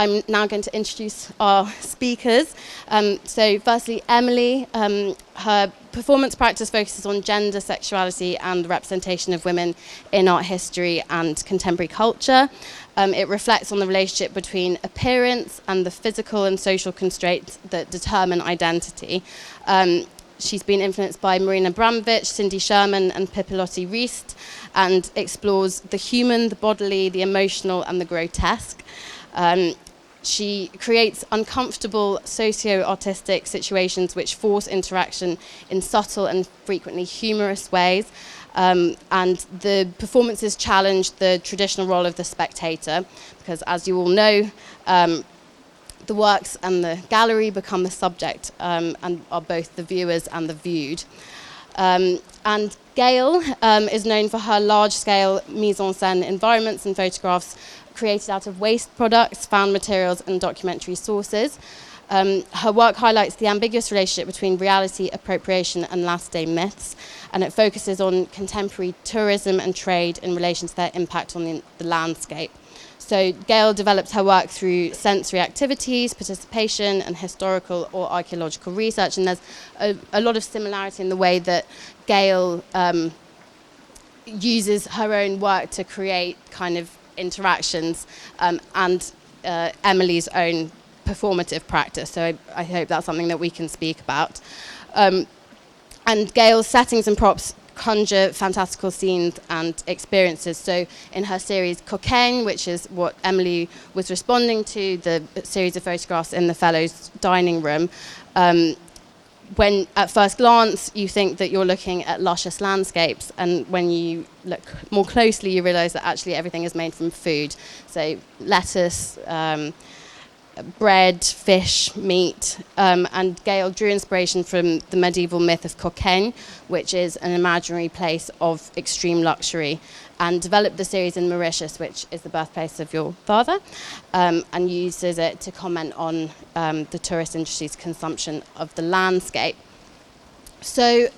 I'm now going to introduce our speakers. So firstly, Emily, her performance practice focuses on gender, sexuality and the representation of women in art history and contemporary culture. It reflects on the relationship between appearance and the physical and social constraints that determine identity. She's been influenced by Marina Abramovich, Cindy Sherman and Pipilotti Rist, and explores the human, the bodily, the emotional and the grotesque. She creates uncomfortable socio-artistic situations which force interaction in subtle and frequently humorous ways. And the performances challenge the traditional role of the spectator, because as you all know, the works and the gallery become the subject and are both the viewers and the viewed. And Gayle is known for her large-scale mise-en-scène environments and photographs created out of waste products, found materials and documentary sources. Her work highlights the ambiguous relationship between reality, appropriation and last-day myths, and it focuses on contemporary tourism and trade in relation to their impact on the landscape. So Gayle develops her work through sensory activities, participation and historical or archaeological research, and there's a lot of similarity in the way that Gayle uses her own work to create kind of interactions and Emily's own performative practice. So I hope that's something that we can speak about. And Gayle's settings and props conjure fantastical scenes and experiences. So in her series Cockaigne, which is what Emily was responding to, the series of photographs in the Fellows' dining room, when at first glance you think that you're looking at luscious landscapes, and when you look more closely you realise that actually everything is made from food. So lettuce, bread, fish, meat, and Gayle drew inspiration from the medieval myth of Cockaigne, which is an imaginary place of extreme luxury, and developed the series in Mauritius, which is the birthplace of your father, and uses it to comment on the tourist industry's consumption of the landscape. So,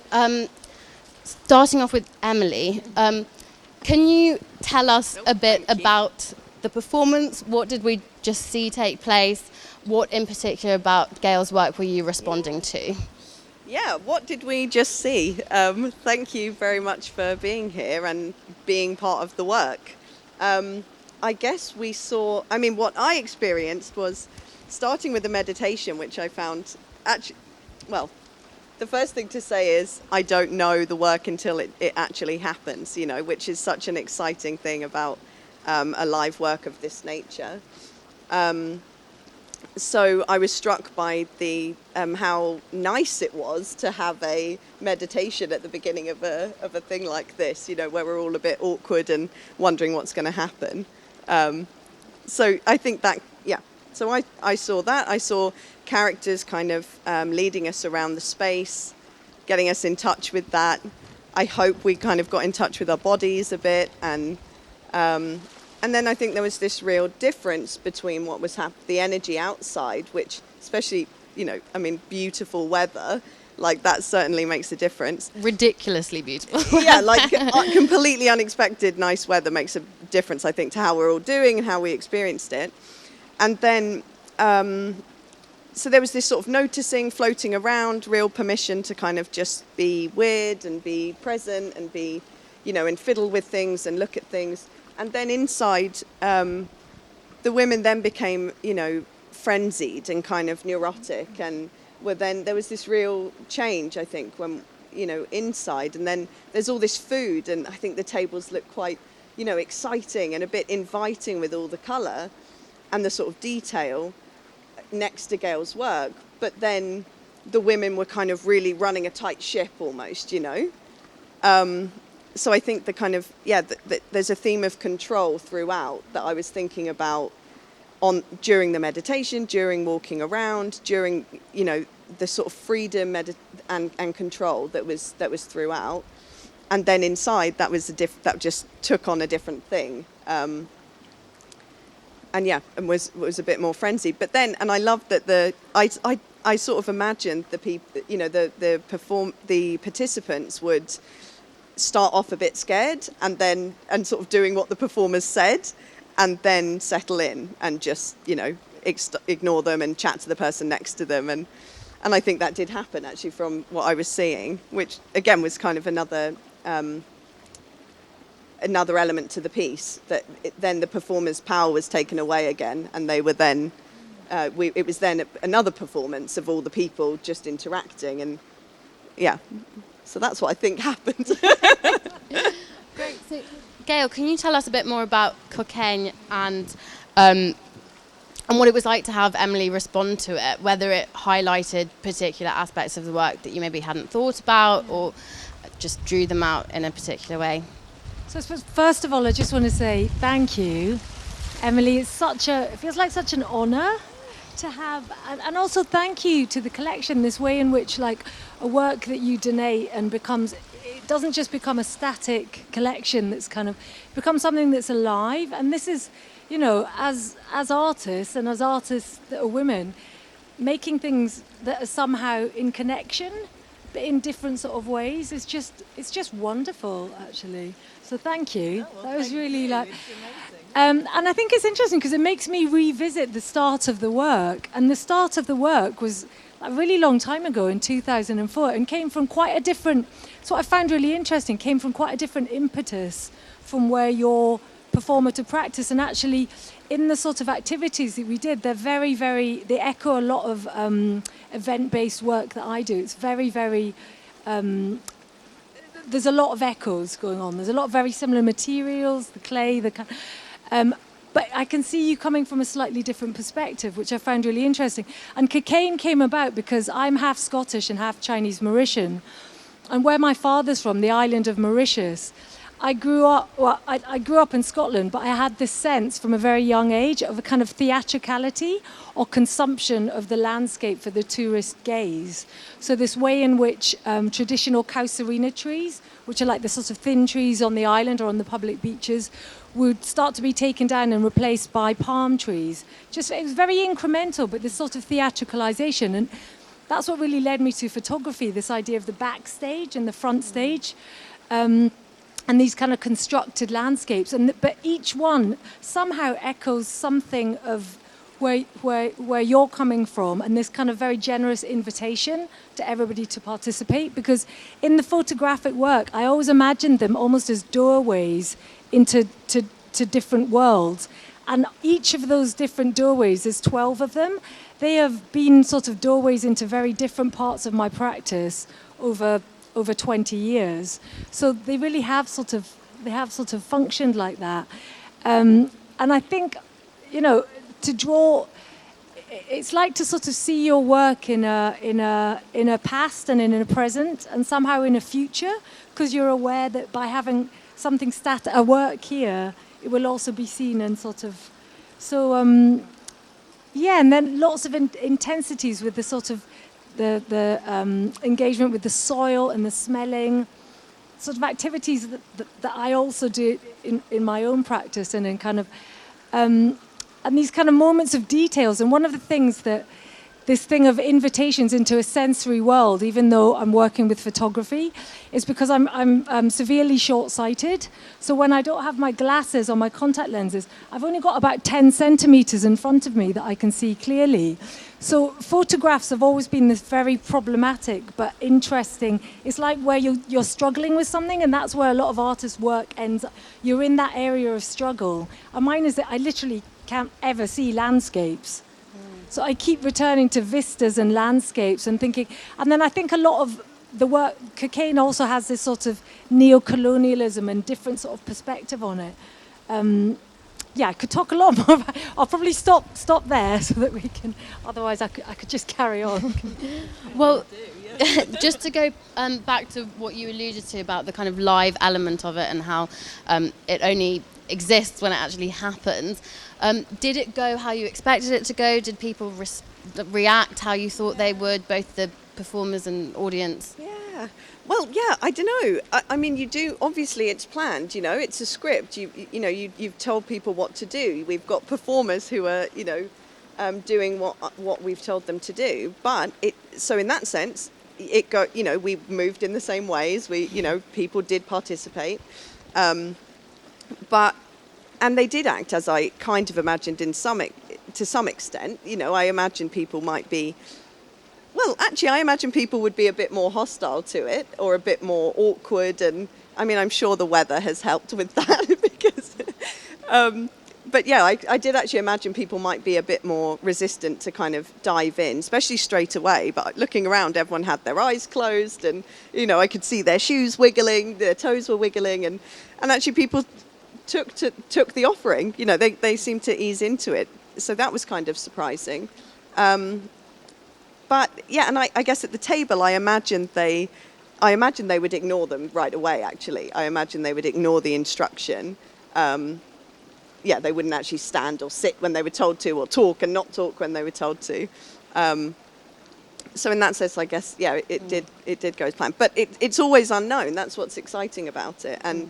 starting off with Emily, can you tell us a bit about the performance? What did we just see take place? What in particular about Gayle's work were you responding to? Yeah, what did we just see? Thank you very much for being here and being part of the work. I guess we saw, what I experienced was starting with the meditation, which I found actually, well, the first thing to say is I don't know the work until it actually happens, which is such an exciting thing about a live work of this nature. So I was struck by the how nice it was to have a meditation at the beginning of a thing like this, where we're all a bit awkward and wondering what's going to happen. So I think that, yeah. So I saw that. I saw characters kind of leading us around the space, getting us in touch with that. I hope we kind of got in touch with our bodies a bit, and then I think there was this real difference between what was the energy outside, which especially, beautiful weather, like that certainly makes a difference. Ridiculously beautiful. Yeah, like completely unexpected nice weather makes a difference, I think, to how we're all doing and how we experienced it. And then, so there was this sort of noticing, floating around, real permission to kind of just be weird and be present and be, and fiddle with things and look at things. And then inside, the women then became, frenzied and kind of neurotic, and there was this real change, I think, when, inside. And then there's all this food, and I think the tables look quite, exciting and a bit inviting with all the colour and the sort of detail next to Gayle's work. But then the women were kind of really running a tight ship almost, So I think the kind of, there's a theme of control throughout that I was thinking about during the meditation, during walking around, during, the sort of freedom and control that was throughout. And then inside, that just took on a different thing. And was a bit more frenzied. But then, and I loved that I sort of imagined the people, the participants would start off a bit scared and sort of doing what the performers said, and then settle in and just ignore them and chat to the person next to them. And I think that did happen, actually, from what I was seeing, which, again, was kind of another element to the piece, that then the performer's power was taken away again, and they were then, it was then another performance of all the people just interacting. And, yeah, so that's what I think happened. Great. So, Gayle, can you tell us a bit more about Cockaigne and what it was like to have Emily respond to it, whether it highlighted particular aspects of the work that you maybe hadn't thought about or just drew them out in a particular way? So I suppose, first of all, I just want to say thank you, Emily. It feels like such an honour to have, and also thank you to the collection, this way in which, like, a work that you donate and it doesn't just become a static collection that's becomes something that's alive. And this is, as artists and as artists that are women, making things that are somehow in connection, but in different sort of ways, it's just wonderful, actually. So thank you. That was really like, and I think it's interesting because it makes me revisit the start of the work. And the start of the work was a really long time ago, in 2004, and came from quite a different. So what I found really interesting, came from quite a different impetus from where you're performer to practice. And actually, in the sort of activities that we did, they're very, very, they echo a lot of event-based work that I do. It's very, very, there's a lot of echoes going on. There's a lot of very similar materials, the clay, but I can see you coming from a slightly different perspective, which I found really interesting. And Cockaigne came about because I'm half Scottish and half Chinese Mauritian. And where my father's from, the island of Mauritius, I grew up in Scotland, but I had this sense from a very young age of a kind of theatricality or consumption of the landscape for the tourist gaze. So this way in which traditional casuarina trees, which are like the sort of thin trees on the island or on the public beaches, would start to be taken down and replaced by palm trees. It was very incremental, but this sort of theatricalization. And that's what really led me to photography, this idea of the backstage and the front stage. And these kind of constructed landscapes, but each one somehow echoes something of where you're coming from, and this kind of very generous invitation to everybody to participate. Because in the photographic work, I always imagined them almost as doorways into different worlds, and each of those different doorways, there's 12 of them. They have been sort of doorways into very different parts of my practice over 20 years. So they really have sort of functioned like that. And I think, to draw, it's like to sort of see your work in a past and in a present and somehow in a future, because you're aware that by having something a work here, it will also be seen and sort of, so, and then lots of intensities with the sort of the engagement with the soil and the smelling, sort of activities that I also do in my own practice, and in kind of, and these kind of moments of details. And one of the things that this thing of invitations into a sensory world, even though I'm working with photography, is because I'm severely short-sighted. So when I don't have my glasses or my contact lenses, I've only got about 10 centimeters in front of me that I can see clearly. So photographs have always been this very problematic but interesting. It's like where you're struggling with something, and that's where a lot of artists' work ends up. You're in that area of struggle. And mine is that I literally can't ever see landscapes. So I keep returning to vistas and landscapes and thinking, and then I think a lot of the work, Cockaigne also has this sort of neo-colonialism and different sort of perspective on it. I could talk a lot more about, I'll probably stop there so that we can, otherwise I could just carry on. Well, just to go back to what you alluded to about the kind of live element of it and how it only exists when it actually happens. Did it go how you expected it to go? Did people react how you thought they would, both the performers and audience? Yeah. Well, yeah, I don't know. I mean, you do, obviously it's planned, it's a script. You've told people what to do. We've got performers who are, doing what we've told them to do. But so in that sense, we moved in the same ways. People did participate. And they did act as I kind of imagined to to some extent. You know, I imagine people might be, well, actually, I imagine people would be a bit more hostile to it or a bit more awkward. And I mean, I'm sure the weather has helped with that because, but yeah, I did actually imagine people might be a bit more resistant to kind of dive in, especially straight away. But looking around, everyone had their eyes closed and, you know, I could see their shoes wiggling, their toes were wiggling. And actually people took the offering, you know, they seemed to ease into it. So that was kind of surprising. But yeah, and I guess at the table, I imagine they would ignore them right away, actually. I imagine they would ignore the instruction. Yeah, they wouldn't actually stand or sit when they were told to, or talk and not talk when they were told to. So in that sense, I guess, yeah, it did go as planned. But it's always unknown. That's what's exciting about it. And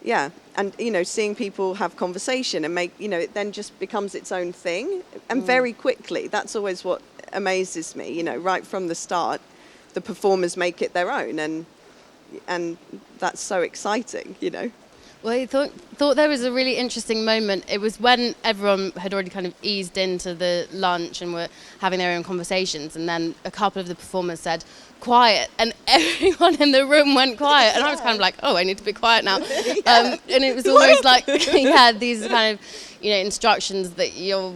yeah, and, you know, seeing people have conversation and make, you know, it then just becomes its own thing. And very quickly, that's always what amazes me, you know, right from the start, the performers make it their own. And that's so exciting, you know. Well, I thought there was a really interesting moment. It was when everyone had already kind of eased into the lunch and were having their own conversations, and then a couple of the performers said, "Quiet," and everyone in the room went quiet, and I was kind of like, "Oh, I need to be quiet now." And it was almost like you had these kind of, you know, instructions that you're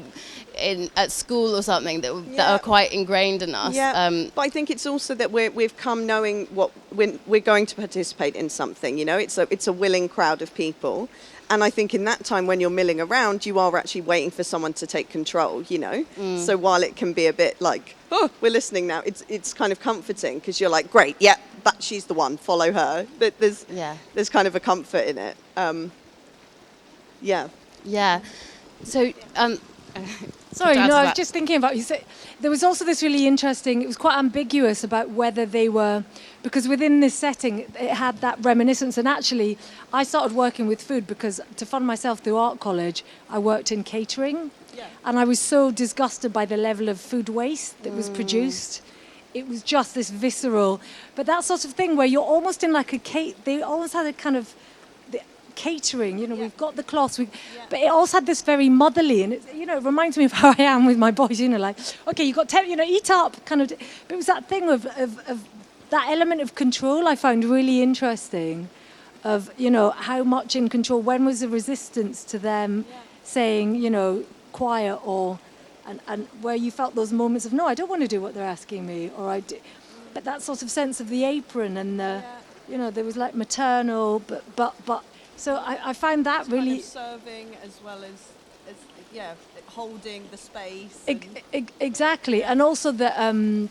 in at school or something that are quite ingrained in us. Yeah, but I think it's also that we've come knowing what we're going to participate in something. You know, it's a willing crowd of people, and I think in that time when you're milling around, you are actually waiting for someone to take control. You know, so while it can be a bit like, oh, we're listening now, it's kind of comforting because you're like, great, yeah, but she's the one, follow her. But there's kind of a comfort in it. Yeah. So. Sorry, no, I was just thinking about, you said there was also this really interesting, it was quite ambiguous about whether they were, because within this setting it had that reminiscence, and actually I started working with food because to fund myself through art college I worked in catering, and I was so disgusted by the level of food waste that was produced. It was just this visceral, but that sort of thing where you're almost in like they almost had a kind of catering, you know, we've got the cloths, but it also had this very motherly, and it, you know, it reminds me of how I am with my boys, you know, like, okay, you got you know, eat up, kind of. But it was that thing of that element of control I found really interesting, of, you know, how much in control, when was the resistance to them saying, you know, quiet, or and where you felt those moments of, no, I don't want to do what they're asking me, or I do, but that sort of sense of the apron and the, you know, there was like maternal, but so I find that really kind of serving as well as holding the space. Exactly, and also that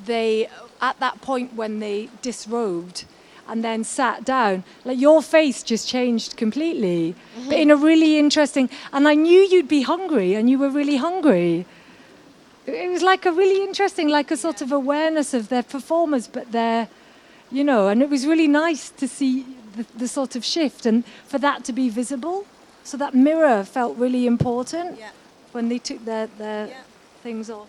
they, at that point when they disrobed and then sat down, like your face just changed completely, but in a really interesting. And I knew you'd be hungry, and you were really hungry. It was like a really interesting, like a sort of awareness of their performers, but their, you know, and it was really nice to see the sort of shift, and for that to be visible. So that mirror felt really important when they took their things off.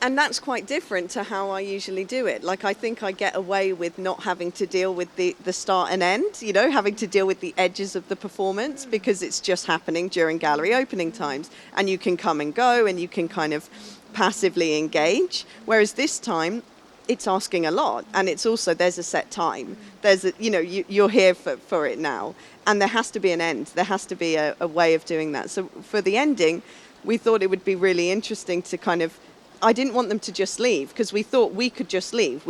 And that's quite different to how I usually do it. Like, I think I get away with not having to deal with the start and end, you know, having to deal with the edges of the performance because it's just happening during gallery opening times. And you can come and go and you can kind of passively engage. Whereas this time, it's asking a lot, and it's also, there's a set time. There's a, you know, you're here for it now, and there has to be an end. There has to be a way of doing that. So for the ending, we thought it would be really interesting to kind of, I didn't want them to just leave, because we thought we could just leave.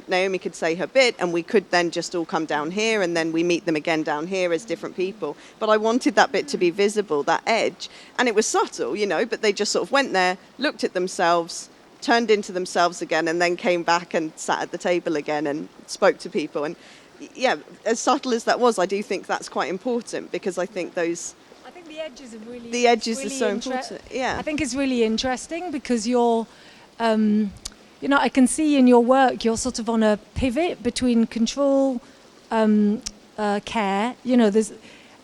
Naomi could say her bit, and we could then just all come down here, and then we meet them again down here as different people. But I wanted that bit to be visible, that edge, and it was subtle, you know, but they just sort of went there, looked at themselves, turned into themselves again, and then came back and sat at the table again and spoke to people. And yeah, as subtle as that was, I do think that's quite important, because I think the edges are really, the edges are so important. Yeah, I think it's really interesting because you're, you know, I can see in your work you're sort of on a pivot between control, care. You know, there's,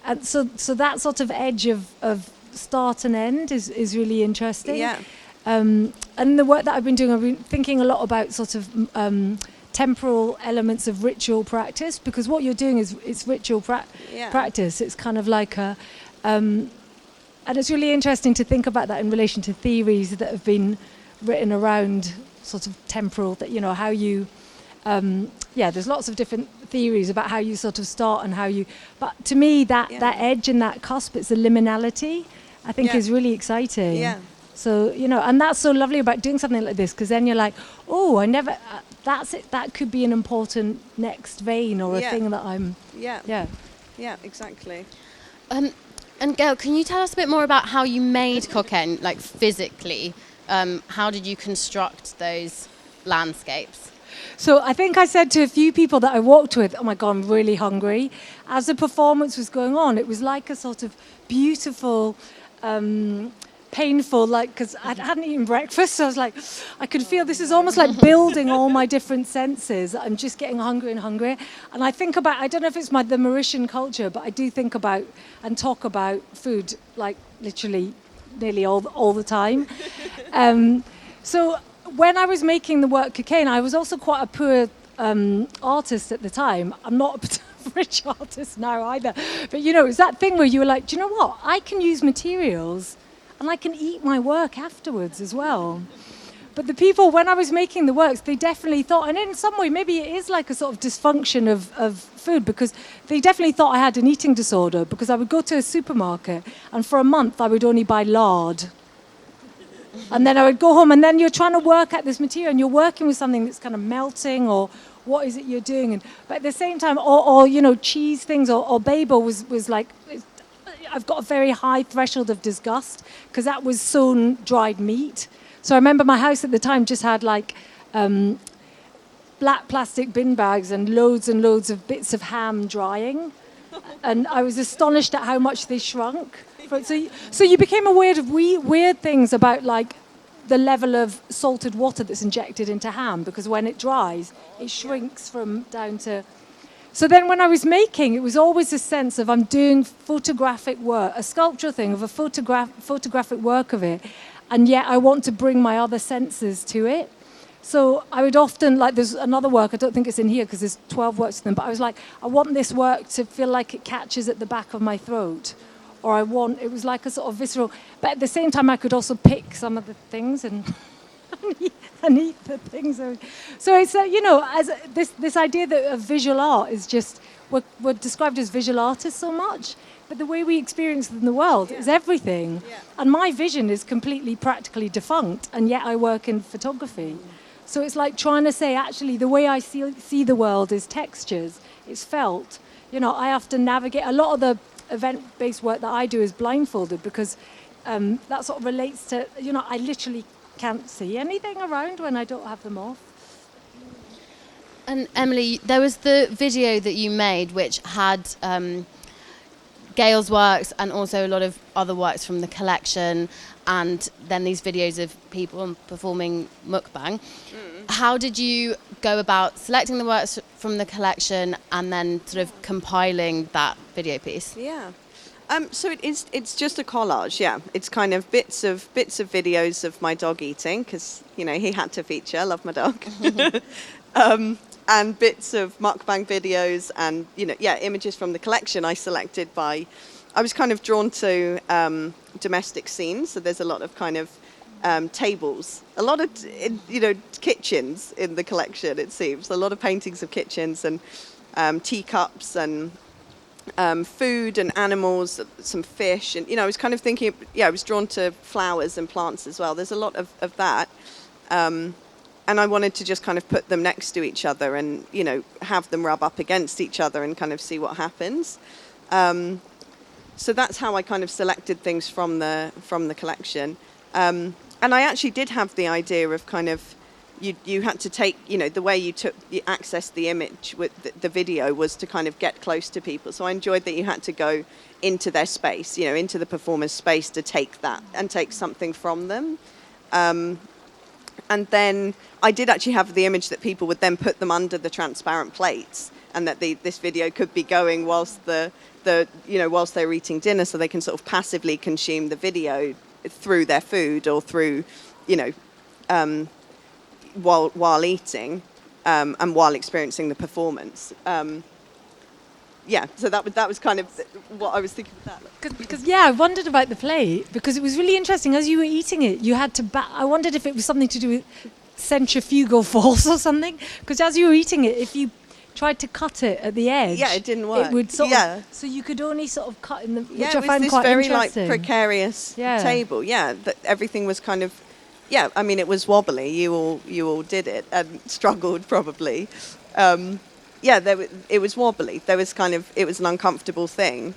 and so that sort of edge of start and end is really interesting. Yeah. And the work that I've been doing, I've been thinking a lot about sort of temporal elements of ritual practice, because what you're doing is it's ritual practice. It's kind of like a, and And it's really interesting to think about that in relation to theories that have been written around sort of temporal, that, you know, how you, there's lots of different theories about how you sort of start and how you, but to me that edge and that cusp, it's the liminality, I think is really exciting. Yeah. So, you know, and that's so lovely about doing something like this, because then you're like, oh, I never, that's it, that could be an important next vein or a thing that I'm, Yeah, exactly. And Gayle, can you tell us a bit more about how you made Cockaigne, like physically? How did you construct those landscapes? So I think I said to a few people that I walked with, oh my God, I'm really hungry. As the performance was going on, it was like a sort of beautiful, painful, like, because I hadn't eaten breakfast, so I was like, I could feel this is almost like building all my different senses. I'm just getting hungrier and hungrier. And I think about, I don't know if it's the Mauritian culture, but I do think about and talk about food, like literally nearly all the time. So when I was making the work Cockaigne, I was also quite a poor artist at the time. I'm not a rich artist now either. But, you know, it's that thing where you were like, do you know what? I can use materials and I can eat my work afterwards as well. But the people, when I was making the works, they definitely thought, and in some way, maybe it is like a sort of dysfunction of food, because they definitely thought I had an eating disorder, because I would go to a supermarket and for a month I would only buy lard. And then I would go home, and then you're trying to work at this material and you're working with something that's kind of melting, or what is it you're doing? But at the same time, or you know, cheese things, or babel was like, I've got a very high threshold of disgust, because that was sewn dried meat. So I remember my house at the time just had like black plastic bin bags and loads of bits of ham drying. And I was astonished at how much they shrunk. So you became aware of weird things about like the level of salted water that's injected into ham, because when it dries, it shrinks from down to... So then when I was making, it was always a sense of I'm doing photographic work, a sculptural thing of a photographic work of it, and yet I want to bring my other senses to it. So I would often, like there's another work, I don't think it's in here because there's 12 works of them, but I was like, I want this work to feel like it catches at the back of my throat. Or it was like a sort of visceral, but at the same time I could also pick some of the things and eat the things. So it's, you know, as this idea that of visual art is just, we're described as visual artists so much, but the way we experience it in the world is everything. Yeah. And my vision is completely practically defunct, and yet I work in photography. So it's like trying to say, actually, the way I see the world is textures, it's felt. You know, I have to navigate, a lot of the event-based work that I do is blindfolded, because that sort of relates to, you know, I literally can't see anything around when I don't have them off. And Emily, there was the video that you made which had Gayle's works and also a lot of other works from the collection, and then these videos of people performing mukbang. How did you go about selecting the works from the collection and then sort of compiling that video piece? Yeah. So it's just a collage, yeah. It's kind of bits of videos of my dog eating, because, you know, he had to feature. I love my dog. And bits of mukbang videos and, you know, images from the collection I selected I was kind of drawn to domestic scenes. So there's a lot of kind of tables, a lot of, you know, kitchens in the collection, it seems. A lot of paintings of kitchens and teacups and food and animals, some fish. And, you know, I was kind of thinking, I was drawn to flowers and plants as well. There's a lot of that. And I wanted to just kind of put them next to each other and, you know, have them rub up against each other and kind of see what happens. So that's how I kind of selected things from the collection. And I actually did have the idea of kind of, you had to take, you know, the way you accessed the image with the video was to kind of get close to people. So I enjoyed that you had to go into their space, you know, into the performer's space to take that and take something from them. And then I did actually have the image that people would then put them under the transparent plates, and that this video could be going whilst whilst they're eating dinner, so they can sort of passively consume the video through their food or through, you know, while eating and while experiencing the performance. so that was kind of what I was thinking of that. Because I wondered about the plate, because it was really interesting. As you were eating it, you had to I wondered if it was something to do with centrifugal force or something, because as you were eating it, if you tried to cut it at the edge, it didn't work. It would sort of, so you could only sort of cut in the, which I found quite very interesting. like precarious table. That everything was kind of, I mean, it was wobbly. You all did it and struggled probably. It was wobbly. There was it was an uncomfortable thing.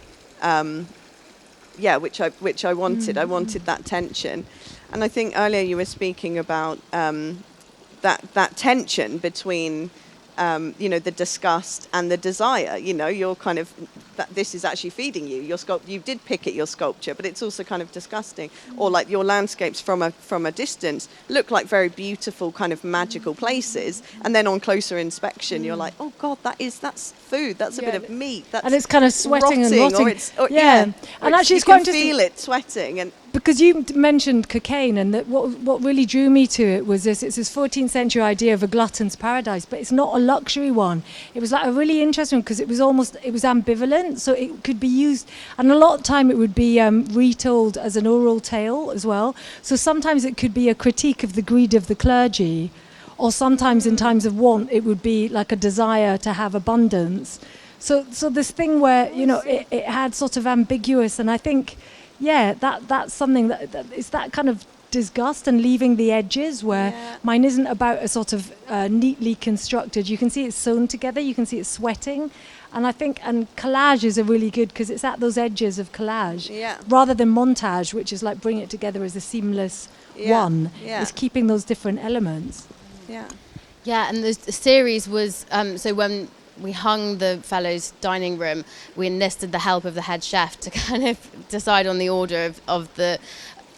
Which I wanted. I wanted that tension, and I think earlier you were speaking about that tension between the disgust and the desire. You're kind of that this is actually feeding you. You did pick at your sculpture, but it's also kind of disgusting. Or like your landscapes from a distance look like very beautiful, kind of magical places, and then on closer inspection, you're like, oh God, that's food. That's a bit of meat. And it's kind of sweating and rotting. And actually, it's quite interesting. You can feel it sweating and. Because you mentioned Cockaigne, and that what really drew me to it was it's this 14th century idea of a glutton's paradise, but it's not a luxury one. It was like a really interesting one because it was ambivalent, so it could be used, and a lot of time it would be retold as an oral tale as well. So sometimes it could be a critique of the greed of the clergy, or sometimes in times of want it would be like a desire to have abundance. So this thing where it had sort of ambiguous, and I think. That's something that is that kind of disgust and leaving the edges where mine isn't about a sort of neatly constructed. You can see it's sewn together. You can see it's sweating. And I think, collage is a really good, because it's at those edges of collage rather than montage, which is like bring it together as a seamless one. It's keeping those different elements. Yeah, and the series was, so when we hung the Fellows dining room, we enlisted the help of the head chef to kind of decide on the order of the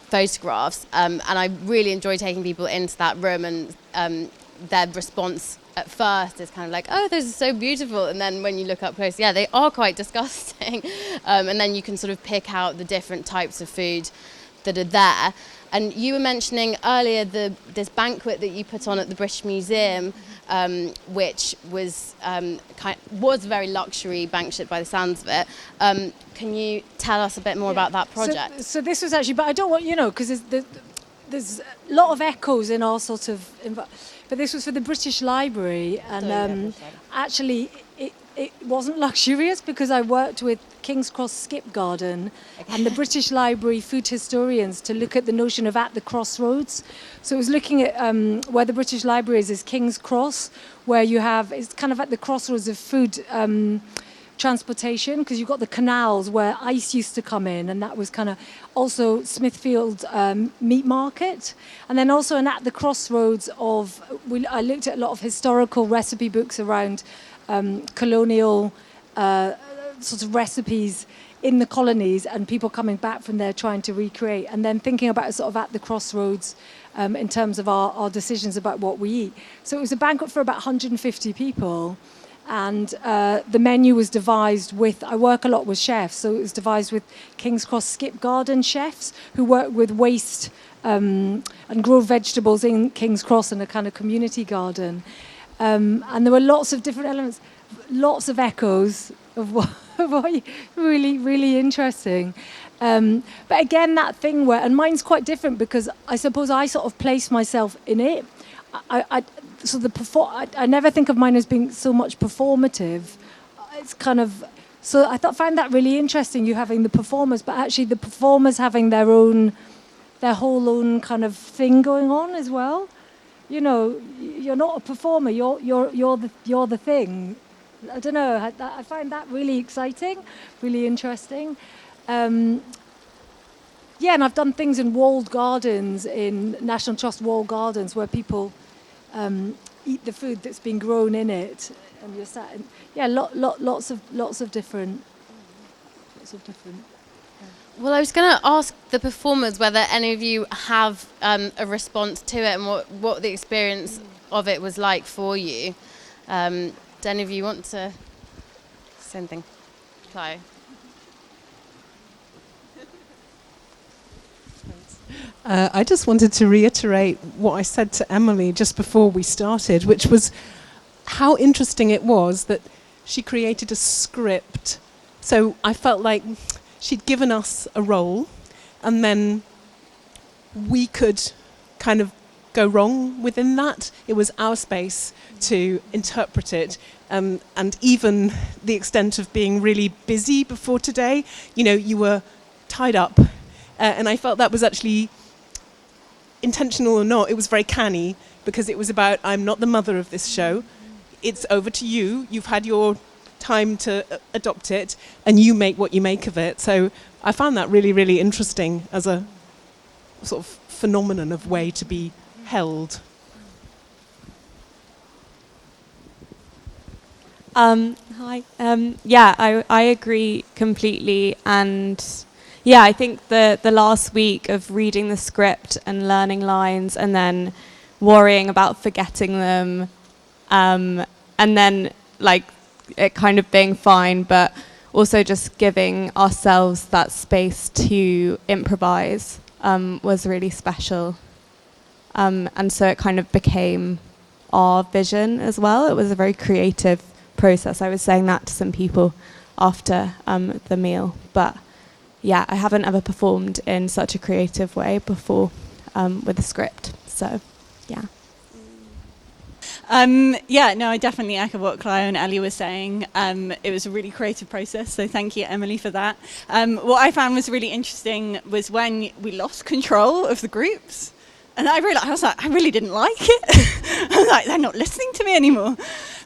photographs. And I really enjoy taking people into that room, and their response at first is kind of like, oh, those are so beautiful. And then when you look up close, they are quite disgusting. And then you can sort of pick out the different types of food that are there. And you were mentioning earlier this banquet that you put on at the British Museum, which was was a very luxury banquet by the sounds of it. Can you tell us a bit more about that project? So this was actually, but I don't want, because there's a lot of echoes in our sort of, but this was for the British Library, and actually it wasn't luxurious because I worked with King's Cross Skip Garden and the British Library food historians to look at the notion of at the crossroads. So it was looking at where the British Library is King's Cross, where it's kind of at the crossroads of food transportation, because you've got the canals where ice used to come in, and that was kind of also Smithfield Meat Market, and then also at the crossroads of, I looked at a lot of historical recipe books around colonial sort of recipes in the colonies, and people coming back from there trying to recreate, and then thinking about sort of at the crossroads in terms of our decisions about what we eat. So it was a banquet for about 150 people, and the menu was devised with, I work a lot with chefs, so it was devised with King's Cross Skip Garden chefs who work with waste and grow vegetables in King's Cross in a kind of community garden. And there were lots of different elements, lots of echoes of what really, really interesting. But again, that thing where, and mine's quite different because I suppose I sort of place myself in it. I never think of mine as being so much performative. It's kind of, so I found that really interesting, you having the performers, but actually the performers having their whole own kind of thing going on as well. You're not a performer. You're the thing. I don't know. I find that really exciting, really interesting. And I've done things in walled gardens, in National Trust walled gardens, where people eat the food that's been grown in it, and you're sat in. Lots of different. Well, I was going to ask the performers whether any of you have a response to it and what the experience of it was like for you. Do any of you want to say anything? Chloe? I just wanted to reiterate what I said to Emily just before we started, which was how interesting it was that she created a script. So I felt like she'd given us a role, and then we could kind of go wrong within that. It was our space to interpret it, and even the extent of being really busy before today. You were tied up, and I felt that was actually intentional or not. It was very canny, because it was about, I'm not the mother of this show. It's over to you. You've had your time to adopt it, and you make what you make of it. So I found that really, really interesting as a sort of phenomenon of way to be held. Hi. I agree completely. And yeah, I think the last week of reading the script and learning lines and then worrying about forgetting them, and then like it kind of being fine, but also just giving ourselves that space to improvise was really special. And so it kind of became our vision as well. It was a very creative process. I was saying that to some people after the meal. But yeah, I haven't ever performed in such a creative way before with a script. So yeah. I definitely echo what Clio and Ellie were saying. It was a really creative process, so thank you, Emily, for that. What I found was really interesting was when we lost control of the groups. And I was like, I really didn't like it. I was like, they're not listening to me anymore.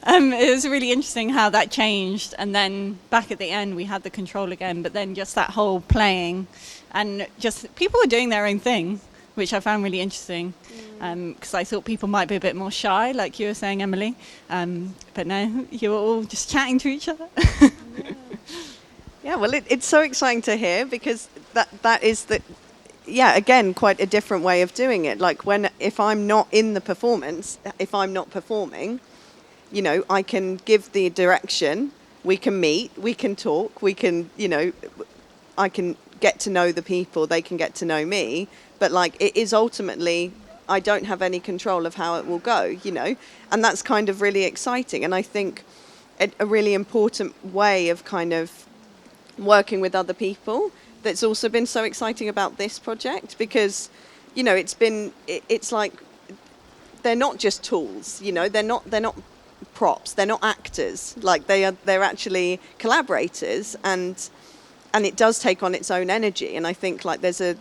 It was really interesting how that changed. And then back at the end, we had the control again. But then just that whole playing and just people were doing their own thing, which I found really interesting. Because I thought people might be a bit more shy, like you were saying, Emily. But no, you were all just chatting to each other. Yeah, well, it's so exciting to hear, because that is again, quite a different way of doing it. Like if I'm not in the performance, if I'm not performing, I can give the direction, we can meet, we can talk, we can, I can get to know the people, they can get to know me. But like, it is ultimately, I don't have any control of how it will go, and that's kind of really exciting. And I think a really important way of kind of working with other people that's also been so exciting about this project, because it's like they're not just tools, they're not props, they're not actors, like they're actually collaborators, and it does take on its own energy. And I think like there's a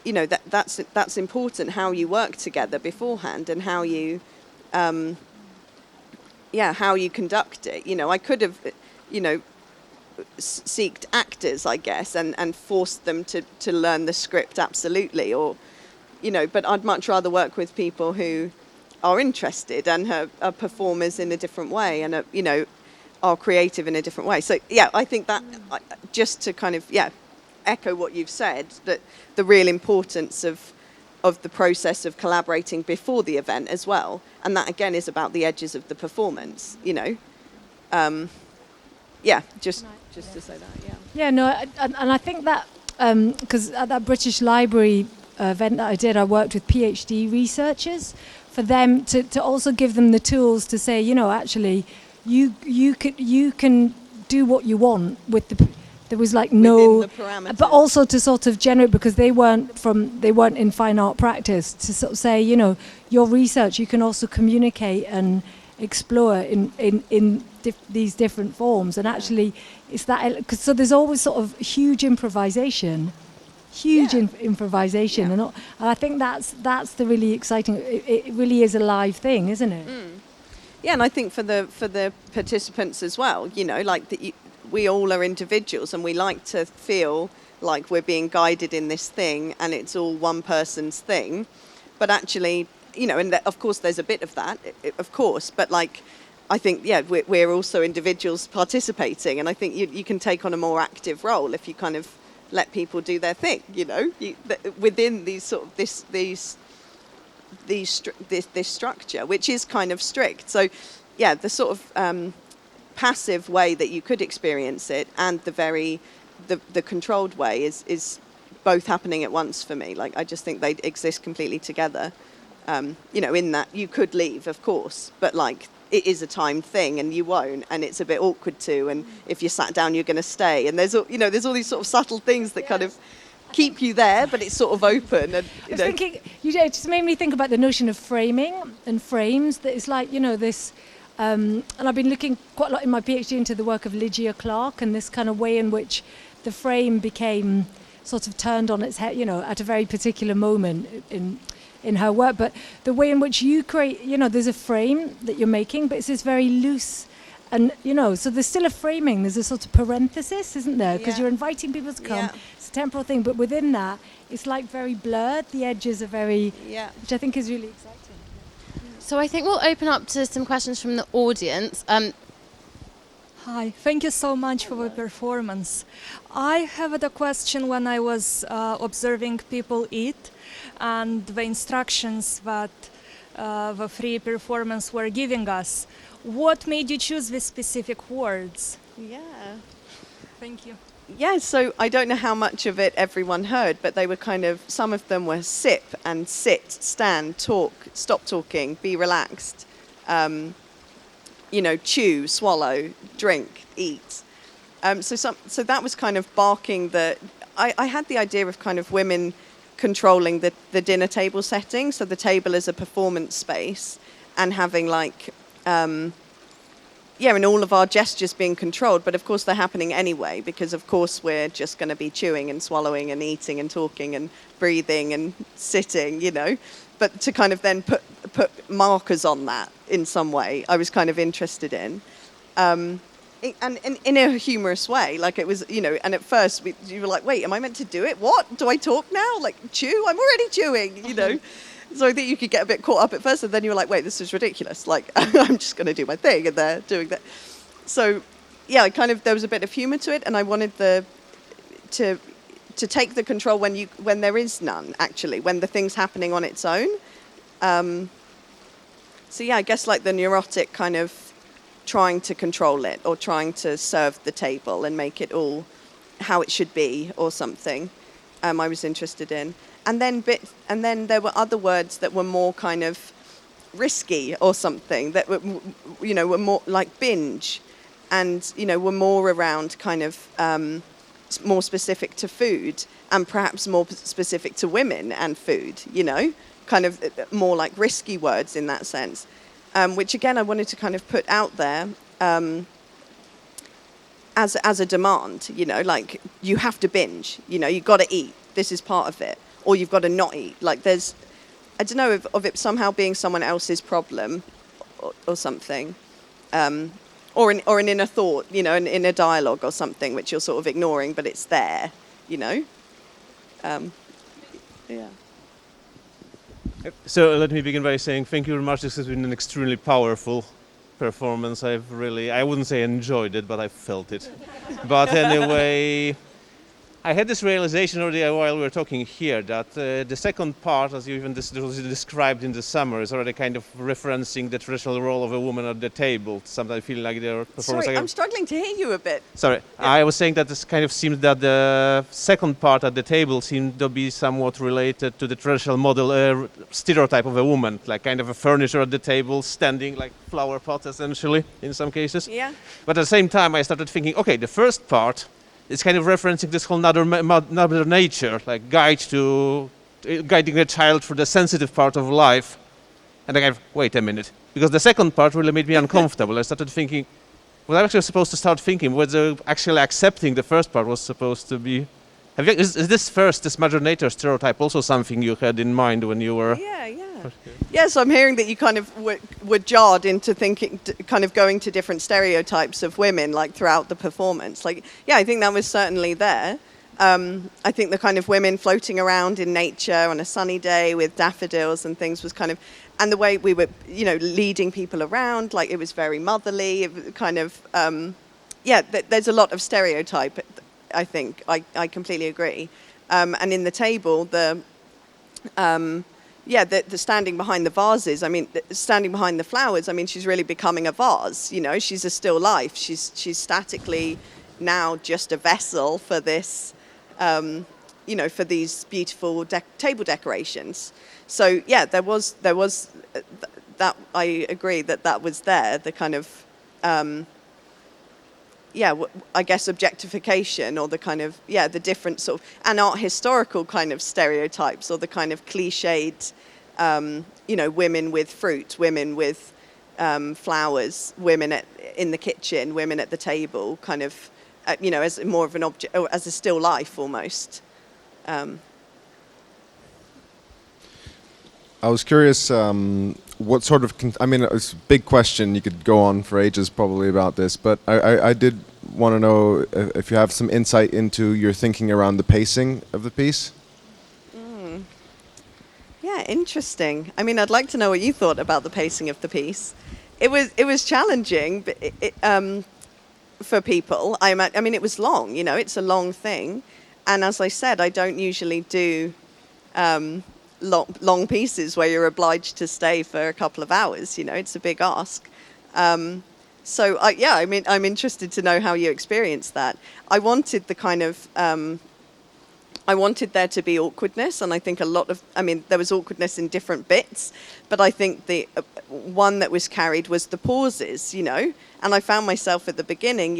that's important, how you work together beforehand and how you how you conduct it. I could have seeked actors, I guess, and forced them to learn the script, absolutely, or but I'd much rather work with people who are interested and are performers in a different way, and are creative in a different way. So yeah, I think that just to kind of echo what you've said, that the real importance of the process of collaborating before the event as well, and that again is about the edges of the performance, just to say that. Yeah, no, and I think that because at that British Library event that I did, I worked with PhD researchers for them to also give them the tools to say, actually, you can do what you want with the. There was like no, within the parameters. But also to sort of generate, because they weren't in fine art practice, to sort of say, your research you can also communicate and explore in these different forms. And actually it's that, so there's always sort of huge improvisation, improvisation. And I think that's the really exciting, it really is a live thing, isn't it? Yeah, and I think for the participants as well, like we all are individuals, and we like to feel like we're being guided in this thing and it's all one person's thing. But actually, and of course there's a bit of that, of course, but like, I think, we're also individuals participating, and I think you can take on a more active role if you kind of let people do their thing, within these sort of this structure, which is kind of strict. So, the sort of passive way that you could experience it and the controlled way is both happening at once for me. Like, I just think they exist completely together. In that you could leave, of course, but like it is a timed thing and you won't, and it's a bit awkward too, and if you're sat down you're going to stay, and there's all these sort of subtle things that kind of keep you there, but it's sort of open. And I was thinking, it just made me think about the notion of framing and frames. That it's like, this, and I've been looking quite a lot in my PhD into the work of Lygia Clark and this kind of way in which the frame became sort of turned on its head, at a very particular moment in her work. But the way in which you create, there's a frame that you're making, but it's this very loose. And, so there's still a framing. There's a sort of parenthesis, isn't there? Because you're inviting people to come. Yeah. It's a temporal thing. But within that, it's like very blurred. The edges are very, which I think is really exciting. So I think we'll open up to some questions from the audience. Hi, thank you so much for the performance. I have a question when I was observing people eat and the instructions that the free performance were giving us. What made you choose these specific words? Yeah. Thank you. Yeah, so I don't know how much of it everyone heard, but they were some of them were sip and sit, stand, talk, stop talking, be relaxed, chew, swallow, drink, eat. So that was kind of barking I had the idea of kind of women controlling the dinner table setting, so the table is a performance space, and having and all of our gestures being controlled, but of course they're happening anyway, because of course we're just going to be chewing and swallowing and eating and talking and breathing and sitting, but to kind of then put markers on that in some way, I was kind of interested in. And in a humorous way, like it was, and at first you were like, wait, am I meant to do it? What? Do I talk now? Like, chew? I'm already chewing, So I think you could get a bit caught up at first, and then you were like, wait, this is ridiculous. Like, I'm just going to do my thing, and they're doing that. So, yeah, there was a bit of humour to it, and I wanted to take the control when there is none, actually, when the thing's happening on its own. So, yeah, I guess like the neurotic kind of trying to control it or trying to serve the table and make it all how it should be or something, I was interested in. And then there were other words that were more kind of risky or something that were more like binge, and were more around kind of more specific to food and perhaps more specific to women and food. Kind of more like risky words in that sense, which again I wanted to kind of put out there as a demand. Like you have to binge. You've got to eat. This is part of it. Or you've got to not eat. Like there's, I don't know, of it somehow being someone else's problem or something. Or in inner thought, in a dialogue or something, which you're sort of ignoring, but it's there, Yeah. So let me begin by saying thank you very much. This has been an extremely powerful performance. I wouldn't say enjoyed it, but I felt it. But anyway, I had this realization already while we were talking here that the second part, as you even described in the summer, is already kind of referencing the traditional role of a woman at the table. Sometimes I feel like they're performing. Sorry, I'm struggling to hear you a bit. Sorry, yeah. I was saying that this kind of seems that the second part at the table seemed to be somewhat related to the traditional model, stereotype of a woman, like kind of a furniture at the table, standing like flower pot essentially in some cases. Yeah. But at the same time, I started thinking, okay, the first part. It's kind of referencing this whole Mother Nature, like guiding a child through the sensitive part of life. And I wait a minute, because the second part really made me uncomfortable. I started thinking, was I actually supposed to start thinking whether actually accepting the first part was supposed to be... Is this Mother Nature stereotype also something you had in mind when you were... Yeah. Yes, I'm hearing that you kind of were jarred into thinking, kind of going to different stereotypes of women, like throughout the performance. Like, yeah, I think that was certainly there. I think the kind of women floating around in nature on a sunny day with daffodils and things was kind of, and the way we were, leading people around, like it was very motherly, kind of, there's a lot of stereotype, I think. I completely agree. And in the table, the standing behind the vases, standing behind the flowers, she's really becoming a vase, she's a still life. She's statically now just a vessel for this, for these beautiful table decorations. So, yeah, there was that I agree that was there, the kind of I guess objectification, or the kind of the different sort of and art historical kind of stereotypes, or the kind of cliched women with fruit, women with flowers, women in the kitchen, women at the table, kind of as more of an object, or as a still life almost. I was curious, what sort of, it's a big question, you could go on for ages probably about this, but I did want to know if you have some insight into your thinking around the pacing of the piece. Yeah, interesting. I mean, I'd like to know what you thought about the pacing of the piece. It was challenging, but for people. I mean, it was long, it's a long thing. And as I said, I don't usually do long pieces where you're obliged to stay for a couple of hours. It's a big ask. So I'm interested to know how you experienced that. I wanted the kind of I wanted there to be awkwardness, and I think there was awkwardness in different bits, but I think the one that was carried was the pauses, and I found myself at the beginning,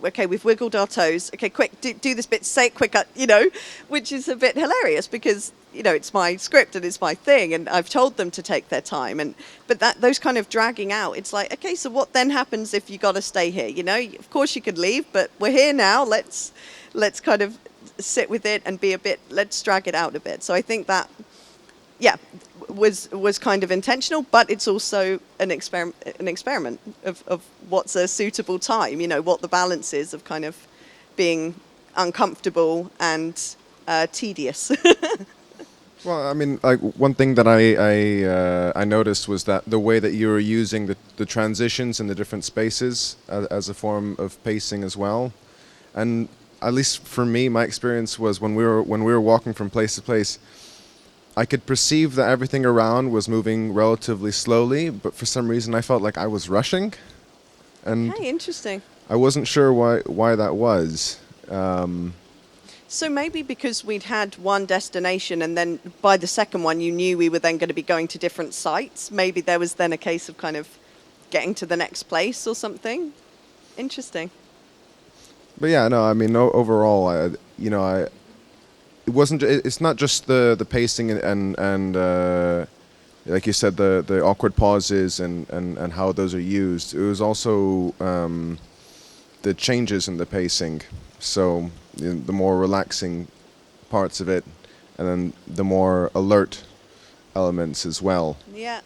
okay, we've wiggled our toes, okay, quick, do this bit, say it quicker, which is a bit hilarious because, it's my script and it's my thing, and I've told them to take their time, but those kind of dragging out, it's like, okay, so what then happens if you got to stay here, of course you could leave, but we're here now, let's kind of sit with it and be let's drag it out a bit. So I think that, was kind of intentional, but it's also an experiment of what's a suitable time, what the balance is of kind of being uncomfortable and tedious. Well, one thing that I noticed was that the way that you were using the transitions in the different spaces as a form of pacing as well, and at least for me, my experience was when we were walking from place to place, I could perceive that everything around was moving relatively slowly, but for some reason I felt like I was rushing, and interesting. I wasn't sure why that was. So maybe because we'd had one destination, and then by the second one you knew we were then going to be going to different sites. Maybe there was then a case of kind of getting to the next place or something. Interesting. But overall, it wasn't. It's not just the pacing and like you said, the awkward pauses and how those are used. It was also the changes in the pacing. So the more relaxing parts of it, and then the more alert elements as well. Yeah.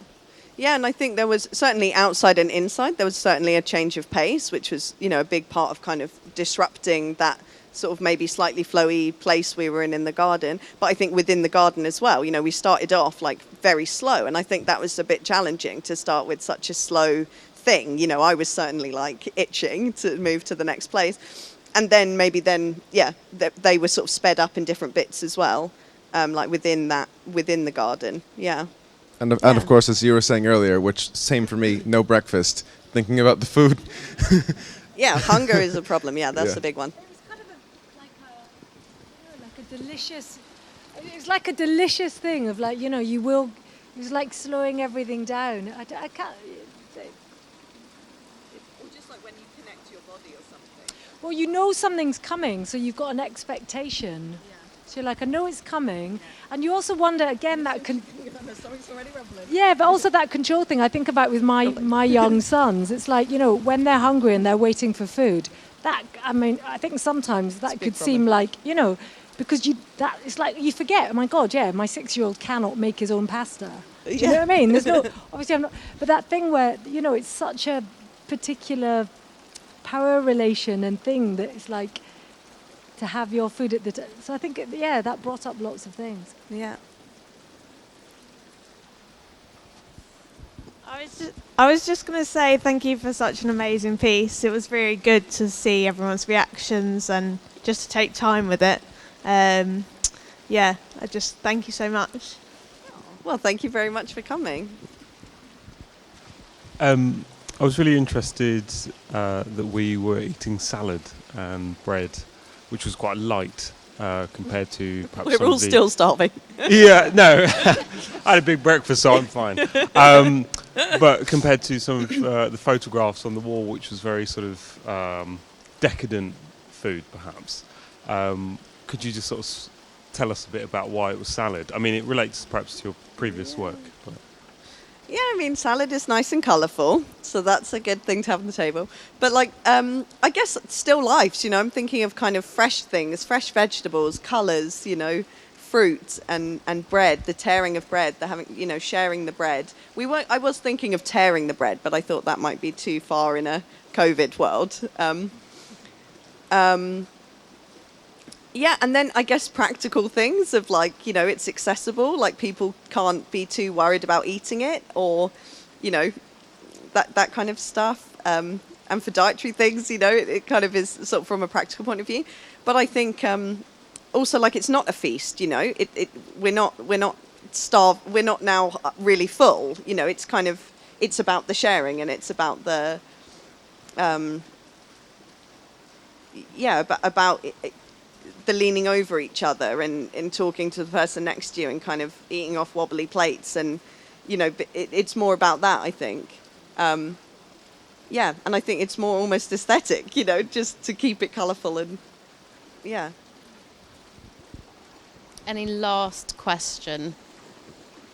Yeah, and I think there was certainly outside and inside, there was certainly a change of pace, which was, a big part of kind of disrupting that sort of maybe slightly flowy place we were in the garden. But I think within the garden as well, we started off like very slow. And I think that was a bit challenging to start with such a slow thing. I was certainly like itching to move to the next place. And then they were sort of sped up in different bits as well, like within the garden. Yeah. And of course, as you were saying earlier, which same for me, no breakfast, thinking about the food. Yeah, hunger is a problem. Yeah, that's a big one. It was kind of like a delicious. It's like a delicious thing of like it was like slowing everything down. I can't. Or just like when you connect to your body or something. Well, something's coming, so you've got an expectation. Yeah. So you're like, I know it's coming, and you also wonder again that but also that control thing I think about with my young sons. It's like when they're hungry and they're waiting for food. I think sometimes that could seem like because it's like you forget. Oh my God, my 6-year-old cannot make his own pasta. Do you know what I mean? There's no obviously I'm not, but that thing where it's such a particular power relation and thing that it's like. To have your food at the so I think that brought up lots of things. Yeah. I was just going to say thank you for such an amazing piece. It was very good to see everyone's reactions and just to take time with it. I just thank you so much. Well, thank you very much for coming. I was really interested that we were eating salad and bread, which was quite light compared to perhaps still starving. Yeah, no. I had a big breakfast, so I'm fine. but compared to some of the photographs on the wall, which was very sort of decadent food, perhaps. Could you just sort of tell us a bit about why it was salad? I mean, it relates perhaps to your previous work. But. Yeah, I mean, salad is nice and colourful, so that's a good thing to have on the table. But like, I guess still lifes, you know, I'm thinking of kind of fresh things, fresh vegetables, colours, you know, fruit and bread, the tearing of bread, the having, you know, sharing the bread. I was thinking of tearing the bread, but I thought that might be too far in a COVID world. Yeah, and then I guess practical things of like, you know, it's accessible, like people can't be too worried about eating it, or, you know, that kind of stuff. And for dietary things, you know, it kind of is sort of from a practical point of view. But I think also like it's not a feast, you know, we're not starved, we're not now really full, you know, it's kind of, it's about the sharing and it's about the, about the leaning over each other and talking to the person next to you and kind of eating off wobbly plates, and you know, it's more about that, I think. Yeah, and I think it's more almost aesthetic, you know, just to keep it colourful and yeah. Any last question?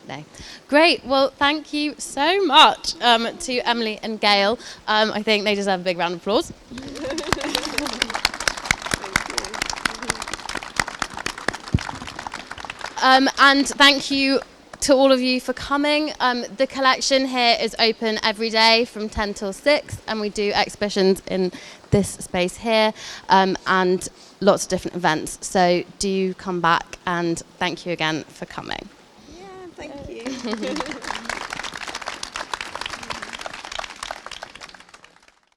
No. Great. Well, thank you so much to Emily and Gayle. I think they deserve a big round of applause. And thank you to all of you for coming. The collection here is open every day from 10 till 6, and we do exhibitions in this space here, and lots of different events. So do come back, and thank you again for coming. Yeah, thank you.